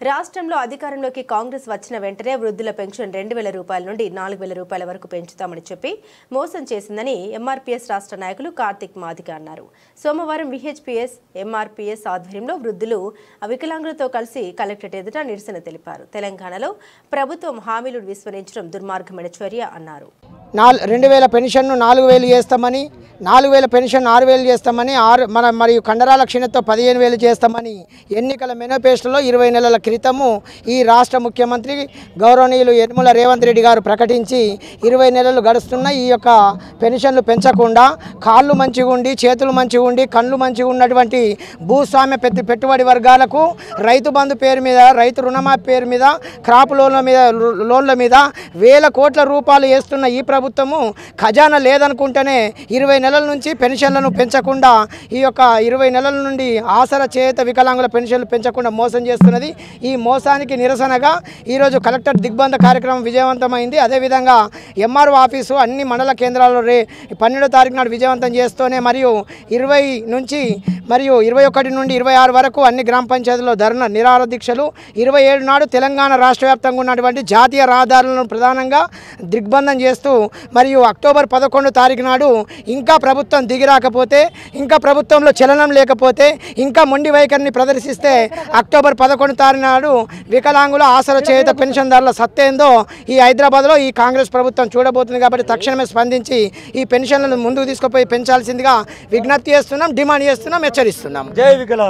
రాష్ట్రంలో అధికారంలోకి కాంగ్రెస్ వచ్చిన వెంటనే వృద్ధుల పెన్షన్ 2000 రూపాయల నుండి 4000 రూపాయల వరకు పెంచుతామని చెప్పి మోసం చేసిందని ఎంఆర్పీఎస్ రాష్ట్ర నాయకులు కార్తిక్ మాదిగ అన్నారు. సోమవారం విహెచ్పీఎస్ ఎంఆర్పీఎస్ ఆధ్వర్యంలో వృద్ధులు వికలాంగులతో కలిసి కలెక్టరేట్ ఎదుట నిరసన తెలిపారు. తెలంగాణలో ప్రభుత్వం హామీలు విస్మరించడం దుర్మార్గమైన చర్య అన్నారు. 2000 పెన్షన్ను 4000 చేస్తామని, 4000 పెన్షన్ 6000 చేస్తామని, మరియు కండరాల క్షీణతతో 15000 చేస్తామని ఎన్నికల మేనిఫెస్టోలో 20 నెలల క్రితము ఈ రాష్ట్ర ముఖ్యమంత్రి గౌరవనీయులు యనమల రేవంత్ రెడ్డి గారు ప్రకటించి 20 నెలలు గడుస్తున్న ఈ యొక్క పెన్షన్లు పెంచకుండా కాళ్ళు మంచిగా ఉండి, చేతులు మంచిగా ఉండి, కళ్ళు మంచిగా ఉన్నటువంటి భూస్వామ్య పెట్టుబడి వర్గాలకు రైతు బంధు పేరు మీద, రైతు రుణమాఫీ పేరు మీద, క్రాప్ లోన్ల మీద వేల కోట్ల రూపాయలు వేస్తున్న ఈ ప్రభుత్వము ఖజానా లేదనుకుంటేనే 20 నెలల నుంచి పెన్షన్లను పెంచకుండా, ఈ యొక్క 20 నెలల నుండి ఆసరా చేత వికలాంగుల పెన్షన్లు పెంచకుండా మోసం చేస్తున్నది. ఈ మోసానికి నిరసనగా ఈరోజు కలెక్టర్ దిగ్బంధ కార్యక్రమం విజయవంతమైంది. అదేవిధంగా ఎంఆర్ఓ ఆఫీసు అన్ని మండల కేంద్రాల్లో 12వ తారీఖు నాడు విజయవంతం చేస్తూనే మరియు 20 నుంచి మరియు 21 నుండి 26 వరకు అన్ని గ్రామ పంచాయతీల్లో ధర్నా నిరాహార దీక్షలు, 27 నాడు తెలంగాణ రాష్ట్ర వ్యాప్తంగా ఉన్నటువంటి జాతీయ రహదారులను ప్రధానంగా దిగ్బంధం చేస్తూ మరియు అక్టోబర్ 11 తారీఖు నాడు ఇంకా ప్రభుత్వం దిగిరాకపోతే, ఇంకా ప్రభుత్వంలో చలనం లేకపోతే, ఇంకా మొండి వైఖరిని ప్రదర్శిస్తే అక్టోబర్ 11 తారీఖు నాడు వికలాంగుల ఆసరా చేయుత పెన్షన్దారుల సత్తేందో ఈ హైదరాబాద్లో ఈ కాంగ్రెస్ ప్రభుత్వం చూడబోతుంది. కాబట్టి తక్షణమే స్పందించి ఈ పెన్షన్లను ముందుకు తీసుకుపోయి పెంచాల్సిందిగా విజ్ఞప్తి చేస్తున్నాం, డిమాండ్ చేస్తున్నాం, హెచ్చరిస్తున్నాం. జై వికలాంగ్.